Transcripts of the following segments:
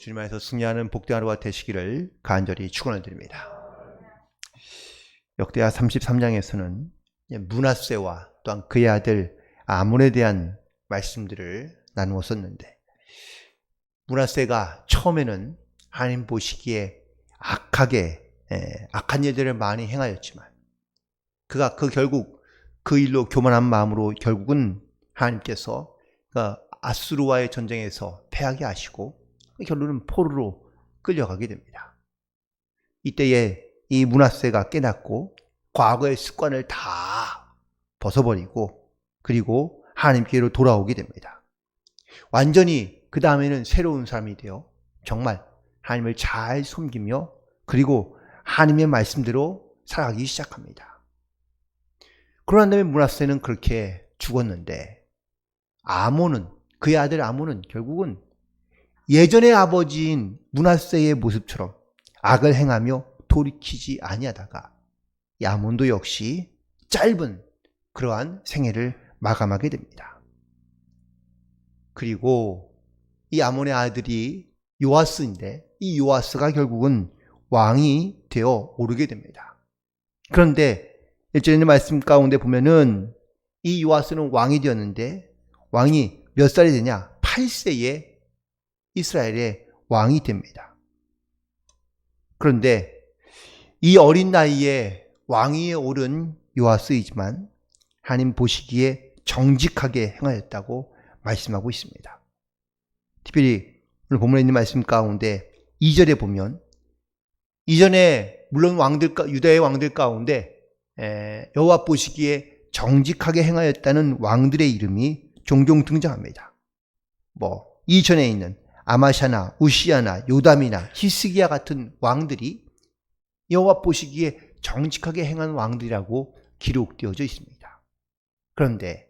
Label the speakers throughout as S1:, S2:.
S1: 주님 안에서 승리하는 복된 하루가 되시기를 간절히 축원을 드립니다. 역대하 33장에서는 므낫세와 또한 그의 아들 아몬에 대한 말씀들을 나누었었는데, 므낫세가 처음에는 하나님 보시기에 악한 일들을 많이 행하였지만, 그가 결국 그 일로 교만한 마음으로 결국은 하나님께서 아수르와의 전쟁에서 패하게 하시고 결론은 포로로 끌려가게 됩니다. 이때에 이 므낫세가 깨닫고 과거의 습관을 다 벗어버리고 그리고 하나님께로 돌아오게 됩니다. 완전히 그 다음에는 새로운 사람이 되어 정말 하나님을 잘 섬기며 그리고 하나님의 말씀대로 살아가기 시작합니다. 그러난 다음에 므낫세는 그렇게 죽었는데, 그의 아들 아몬은 결국은 예전의 아버지인 므낫세의 모습처럼 악을 행하며 돌이키지 아니하다가 이 아몬도 역시 짧은 그러한 생애를 마감하게 됩니다. 그리고 이 아몬의 아들이 요아스인데, 이 요아스가 결국은 왕이 되어 오르게 됩니다. 그런데 1절의 말씀 가운데 보면은 이 요아스는 왕이 되었는데, 왕이 몇 살이 되냐? 8세에 이스라엘의 왕이 됩니다. 그런데 이 어린 나이에 왕위에 오른 요아스이지만 하나님 보시기에 정직하게 행하였다고 말씀하고 있습니다. 특별히 오늘 본문에 있는 말씀 가운데 2절에 보면, 이전에 물론 유다의 왕들 가운데 여호와 보시기에 정직하게 행하였다는 왕들의 이름이 종종 등장합니다. 이전에 있는 아마샤나 우시야나 요담이나 히스기야 같은 왕들이 여호와 보시기에 정직하게 행한 왕들이라고 기록되어져 있습니다. 그런데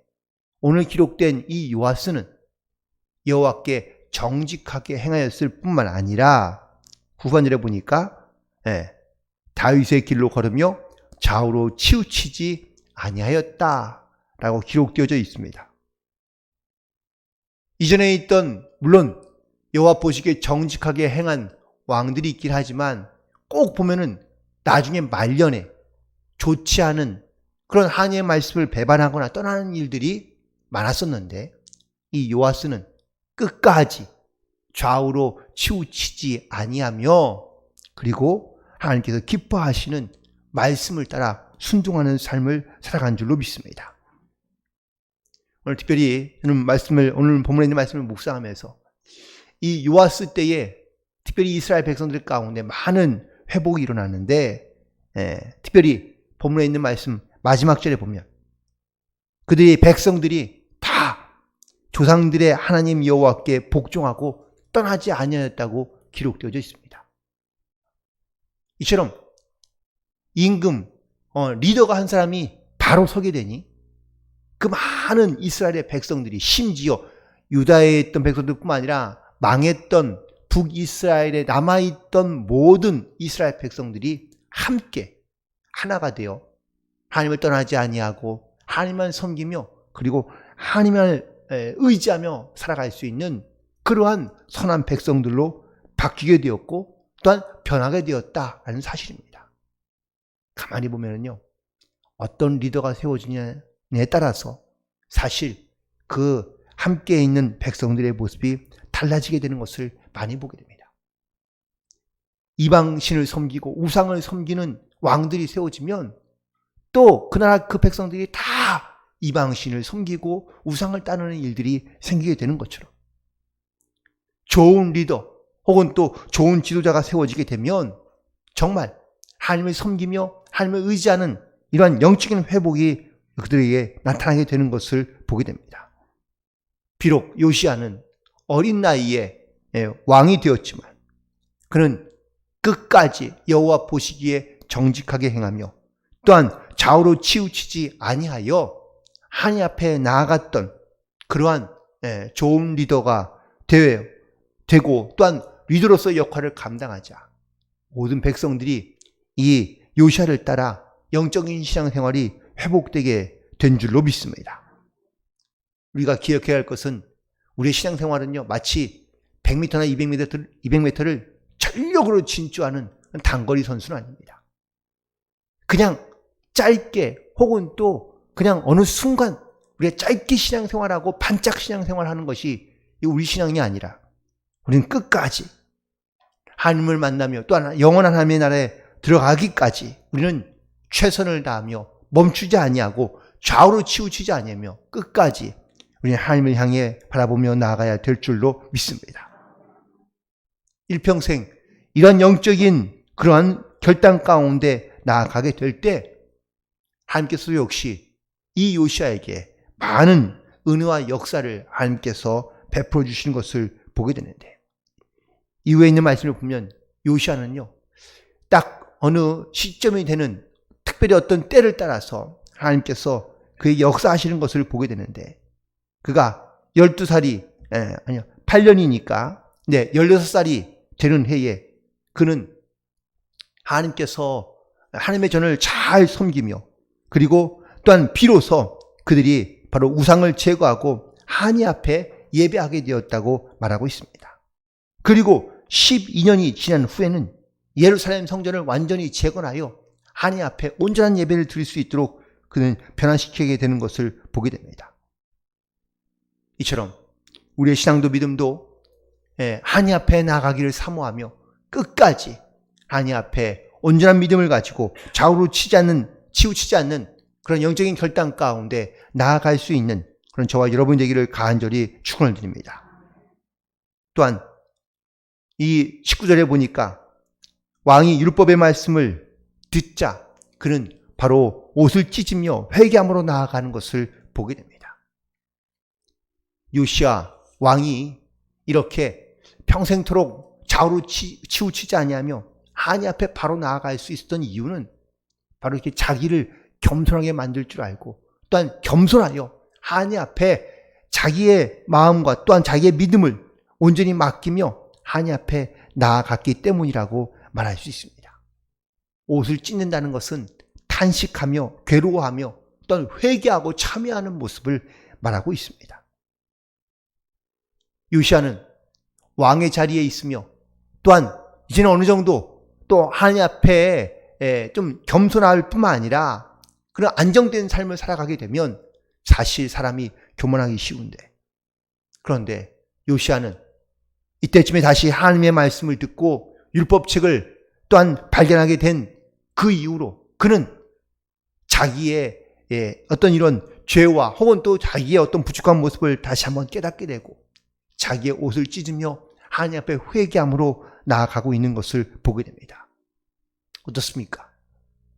S1: 오늘 기록된 이 요아스는 여호와께 정직하게 행하였을 뿐만 아니라 9번절에 보니까 다윗의 길로 걸으며 좌우로 치우치지 아니하였다라고 기록되어져 있습니다. 이전에 있던, 물론 여호와 보시기에 정직하게 행한 왕들이 있긴 하지만 꼭 보면은 나중에 말년에 좋지 않은 그런 하나님의 말씀을 배반하거나 떠나는 일들이 많았었는데, 이 요아스는 끝까지 좌우로 치우치지 아니하며 그리고 하나님께서 기뻐하시는 말씀을 따라 순종하는 삶을 살아간 줄로 믿습니다. 오늘 특별히 오늘 본문에 있는 말씀을 묵상하면서 이 요아스 때에 특별히 이스라엘 백성들 가운데 많은 회복이 일어나는데, 특별히 본문에 있는 말씀 마지막 절에 보면 그들의 백성들이 다 조상들의 하나님 여호와께 복종하고 떠나지 아니하였다고 기록되어져 있습니다. 이처럼 임금 리더가 한 사람이 바로 서게 되니 그 많은 이스라엘의 백성들이, 심지어 유다에 있던 백성들뿐만 아니라 망했던 북이스라엘에 남아있던 모든 이스라엘 백성들이 함께 하나가 되어 하나님을 떠나지 아니하고 하나님만 섬기며 그리고 하나님을 의지하며 살아갈 수 있는 그러한 선한 백성들로 바뀌게 되었고 또한 변하게 되었다라는 사실입니다. 가만히 보면요, 어떤 리더가 세워지냐에 따라서 사실 그 함께 있는 백성들의 모습이 달라지게 되는 것을 많이 보게 됩니다. 이방신을 섬기고 우상을 섬기는 왕들이 세워지면 또 그 나라 그 백성들이 다 이방신을 섬기고 우상을 따르는 일들이 생기게 되는 것처럼, 좋은 리더 혹은 또 좋은 지도자가 세워지게 되면 정말 하나님을 섬기며 하나님을 의지하는 이러한 영적인 회복이 그들에게 나타나게 되는 것을 보게 됩니다. 비록 요시야는 어린 나이에 왕이 되었지만 그는 끝까지 여호와 보시기에 정직하게 행하며 또한 좌우로 치우치지 아니하여 하나님 앞에 나아갔던 그러한 좋은 리더가 되고 또한 리더로서의 역할을 감당하자 모든 백성들이 이 요시야를 따라 영적인 신앙생활이 회복되게 된 줄로 믿습니다. 우리가 기억해야 할 것은 우리의 신앙생활은요, 마치 100m나 200m를 전력으로 진주하는 단거리 선수는 아닙니다. 그냥 짧게 혹은 또 그냥 어느 순간 우리가 짧게 신앙생활하고 반짝 신앙생활하는 것이 우리 신앙이 아니라 우리는 끝까지 하나님을 만나며 또 영원한 하나님의 나라에 들어가기까지 우리는 최선을 다하며 멈추지 아니하고 좌우로 치우치지 아니하며 끝까지 우리는 하나님을 향해 바라보며 나아가야 될 줄로 믿습니다. 일평생 이런 영적인 그러한 결단 가운데 나아가게 될 때 하나님께서 역시 이 요시야에게 많은 은혜와 역사를 하나님께서 베풀어 주시는 것을 보게 되는데, 이후에 있는 말씀을 보면 요시야는요, 딱 어느 시점이 되는 특별히 어떤 때를 따라서 하나님께서 그에게 역사하시는 것을 보게 되는데, 그가 12살이 8년이니까 16살이 되는 해에 그는 하나님께서 하나님의 전을 잘 섬기며, 그리고 또한 비로소 그들이 바로 우상을 제거하고 하나님 앞에 예배하게 되었다고 말하고 있습니다. 그리고 12년이 지난 후에는 예루살렘 성전을 완전히 재건하여 하나님 앞에 온전한 예배를 드릴 수 있도록 그는 변화시키게 되는 것을 보게 됩니다. 이처럼 우리의 신앙도 믿음도 하나님 앞에 나아가기를 사모하며 끝까지 하나님 앞에 온전한 믿음을 가지고 좌우로 치우치지 않는 그런 영적인 결단 가운데 나아갈 수 있는 그런 저와 여러분 되기를 간절히 축원을 드립니다. 또한 이 19절에 보니까 왕이 율법의 말씀을 듣자 그는 바로 옷을 찢으며 회개함으로 나아가는 것을 보게 됩니다. 요시야 왕이 이렇게 평생토록 좌우로 치우치지 아니하며 하나님 앞에 바로 나아갈 수 있었던 이유는 바로 이렇게 자기를 겸손하게 만들 줄 알고, 또한 겸손하여 하나님 앞에 자기의 마음과 또한 자기의 믿음을 온전히 맡기며 하나님 앞에 나아갔기 때문이라고 말할 수 있습니다. 옷을 찢는다는 것은 탄식하며 괴로워하며 또한 회개하고 참여하는 모습을 말하고 있습니다. 요시야는 왕의 자리에 있으며 또한 이제는 어느 정도 또 하나님 앞에 좀 겸손할 뿐만 아니라 그런 안정된 삶을 살아가게 되면 사실 사람이 교만하기 쉬운데, 그런데 요시야는 이때쯤에 다시 하나님의 말씀을 듣고 율법책을 또한 발견하게 된 그 이후로 그는 자기의 어떤 이런 죄와 혹은 또 자기의 어떤 부족한 모습을 다시 한번 깨닫게 되고 자기의 옷을 찢으며 하나님 앞에 회개함으로 나아가고 있는 것을 보게 됩니다. 어떻습니까?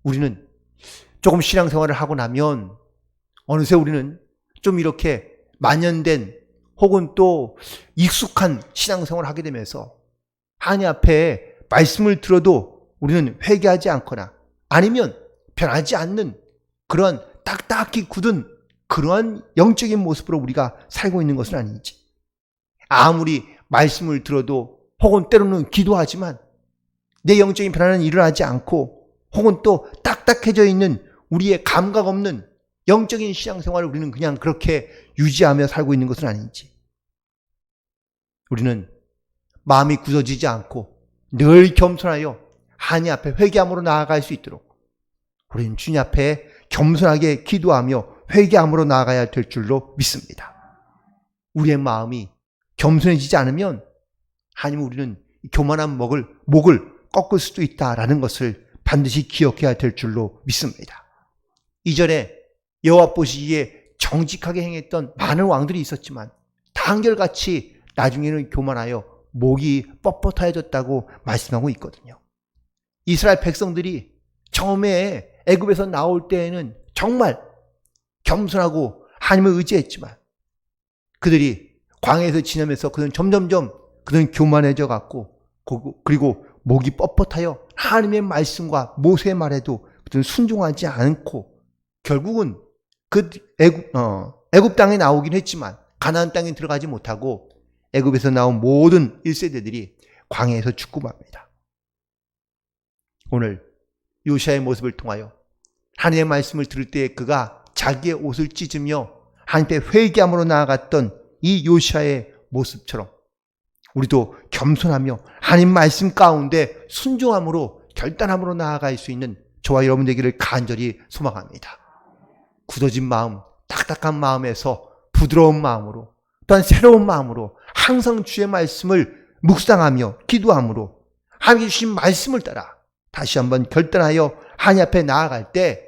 S1: 우리는 조금 신앙생활을 하고 나면 어느새 우리는 좀 이렇게 만연된 혹은 또 익숙한 신앙생활을 하게 되면서 하나님 앞에 말씀을 들어도 우리는 회개하지 않거나 아니면 변하지 않는 그런 딱딱히 굳은 그러한 영적인 모습으로 우리가 살고 있는 것은 아닌지, 아무리 말씀을 들어도 혹은 때로는 기도하지만 내 영적인 변화는 일어나지 않고 혹은 또 딱딱해져 있는 우리의 감각 없는 영적인 신앙생활을 우리는 그냥 그렇게 유지하며 살고 있는 것은 아닌지, 우리는 마음이 굳어지지 않고 늘 겸손하여 하나님 앞에 회개함으로 나아갈 수 있도록 우리는 주님 앞에 겸손하게 기도하며 회개함으로 나아가야 될 줄로 믿습니다. 우리의 마음이 겸손해지지 않으면 하나님 우리는 교만한 목을 꺾을 수도 있다라는 것을 반드시 기억해야 될 줄로 믿습니다. 이전에 여호와 보시기에 정직하게 행했던 많은 왕들이 있었지만 다 한결같이 나중에는 교만하여 목이 뻣뻣해졌다고 말씀하고 있거든요. 이스라엘 백성들이 처음에 애굽에서 나올 때에는 정말 겸손하고 하나님을 의지했지만 그들이 광야에서 지내면서 그들은 점점점 그들은 교만해져 갔고, 그리고 목이 뻣뻣하여 하나님의 말씀과 모세의 말에도 그들은 순종하지 않고 결국은 그 애굽 땅에 나오긴 했지만 가나안 땅에 들어가지 못하고 애굽에서 나온 모든 1세대들이 광야에서 죽고 맙니다. 오늘 요시야의 모습을 통하여 하나님의 말씀을 들을 때 그가 자기의 옷을 찢으며 하나님께 회개함으로 나아갔던 이 요시야의 모습처럼 우리도 겸손하며 하나님 말씀 가운데 순종함으로 결단함으로 나아갈 수 있는 저와 여러분 되기를 간절히 소망합니다. 굳어진 마음, 딱딱한 마음에서 부드러운 마음으로, 또한 새로운 마음으로 항상 주의 말씀을 묵상하며 기도함으로 하나님께 주신 말씀을 따라 다시 한번 결단하여 하나님 앞에 나아갈 때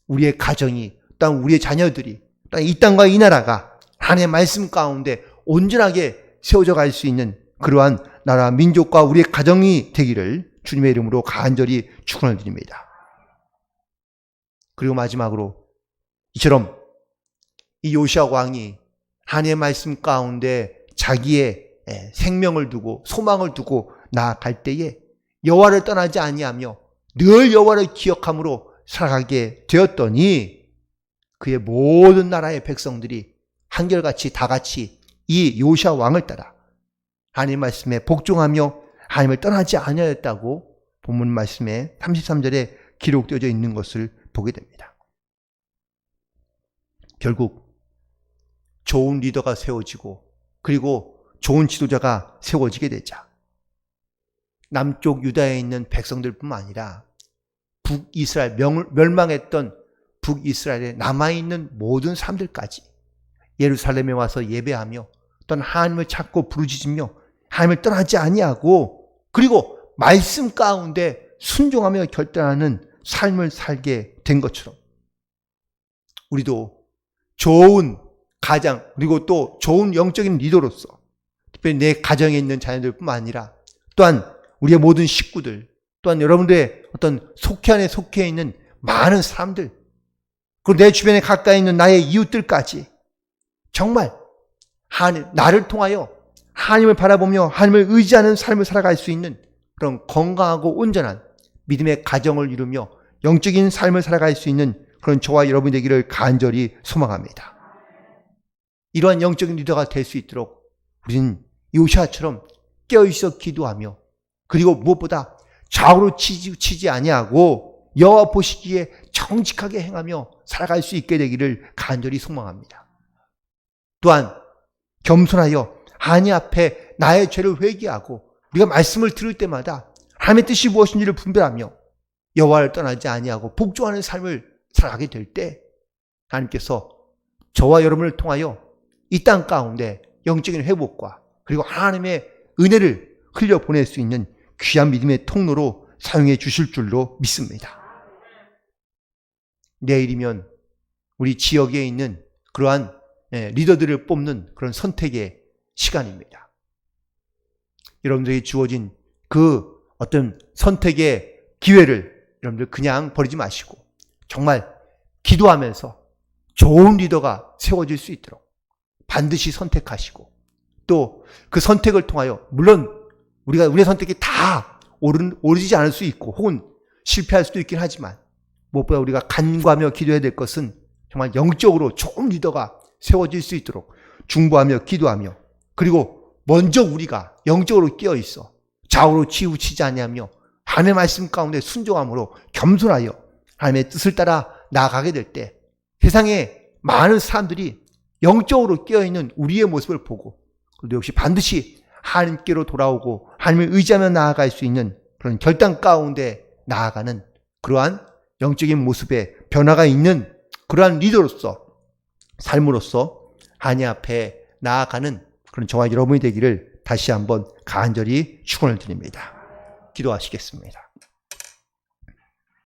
S1: 우리의 가정이, 또한 우리의 자녀들이, 또한 이 땅과 이 나라가 하나님의 말씀 가운데 온전하게 세워져 갈 수 있는 그러한 나라 민족과 우리의 가정이 되기를 주님의 이름으로 간절히 축원을 드립니다. 그리고 마지막으로 이처럼 이 요시야 왕이 하나님의 말씀 가운데 자기의 생명을 두고 소망을 두고 나아갈 때에 여호와를 떠나지 아니하며 늘 여호와를 기억함으로 살아가게 되었더니 그의 모든 나라의 백성들이 한결같이 다 같이 이 요시야 왕을 따라 하나님 말씀에 복종하며 하나님을 떠나지 아니하였다고 본문 말씀에 33절에 기록되어져 있는 것을 보게 됩니다. 결국 좋은 리더가 세워지고 그리고 좋은 지도자가 세워지게 되자 남쪽 유다에 있는 백성들뿐만 아니라 북이스라엘 멸망했던 북이스라엘에 남아있는 모든 사람들까지 예루살렘에 와서 예배하며 또한 하나님을 찾고 부르짖으며 하나님을 떠나지 아니하고 그리고 말씀 가운데 순종하며 결단하는 삶을 살게 된 것처럼 우리도 좋은 가장 그리고 또 좋은 영적인 리더로서 특별히 내 가정에 있는 자녀들뿐만 아니라 또한 우리의 모든 식구들 또한 여러분들의 어떤 속해 안에 속해 있는 많은 사람들 그리고 내 주변에 가까이 있는 나의 이웃들까지 정말 하나님, 나를 통하여 하나님을 바라보며 하나님을 의지하는 삶을 살아갈 수 있는 그런 건강하고 온전한 믿음의 가정을 이루며 영적인 삶을 살아갈 수 있는 그런 저와 여러분이 되기를 간절히 소망합니다. 이러한 영적인 리더가 될 수 있도록 우리는 요시야처럼 깨어있어 기도하며 그리고 무엇보다 좌우로 치지 아니하고 여호와 보시기에 정직하게 행하며 살아갈 수 있게 되기를 간절히 소망합니다. 또한 겸손하여 하나님 앞에 나의 죄를 회개하고 우리가 말씀을 들을 때마다 하나님의 뜻이 무엇인지를 분별하며 여호와를 떠나지 아니하고 복종하는 삶을 살아가게 될 때 하나님께서 저와 여러분을 통하여 이 땅 가운데 영적인 회복과 그리고 하나님의 은혜를 흘려보낼 수 있는 귀한 믿음의 통로로 사용해 주실 줄로 믿습니다. 내일이면 우리 지역에 있는 그러한 리더들을 뽑는 그런 선택의 시간입니다. 여러분들에게 주어진 그 어떤 선택의 기회를 여러분들 그냥 버리지 마시고 정말 기도하면서 좋은 리더가 세워질 수 있도록 반드시 선택하시고 또 그 선택을 통하여 물론 우리의 선택이 다 오르지 않을 수 있고 혹은 실패할 수도 있긴 하지만 무엇보다 우리가 간구하며 기도해야 될 것은 정말 영적으로 좋은 리더가 세워질 수 있도록 중보하며 기도하며 그리고 먼저 우리가 영적으로 깨어있어 좌우로 치우치지 아니하며 하나님의 말씀 가운데 순종함으로 겸손하여 하나님의 뜻을 따라 나아가게 될 때 세상에 많은 사람들이 영적으로 깨어있는 우리의 모습을 보고 그래도 역시 반드시 하나님께로 돌아오고 하나님을 의지하며 나아갈 수 있는 그런 결단 가운데 나아가는 그러한 영적인 모습에 변화가 있는 그러한 리더로서 삶으로서 하나님 앞에 나아가는 그런 저와 여러분이 되기를 다시 한번 간절히 축원을 드립니다. 기도하시겠습니다.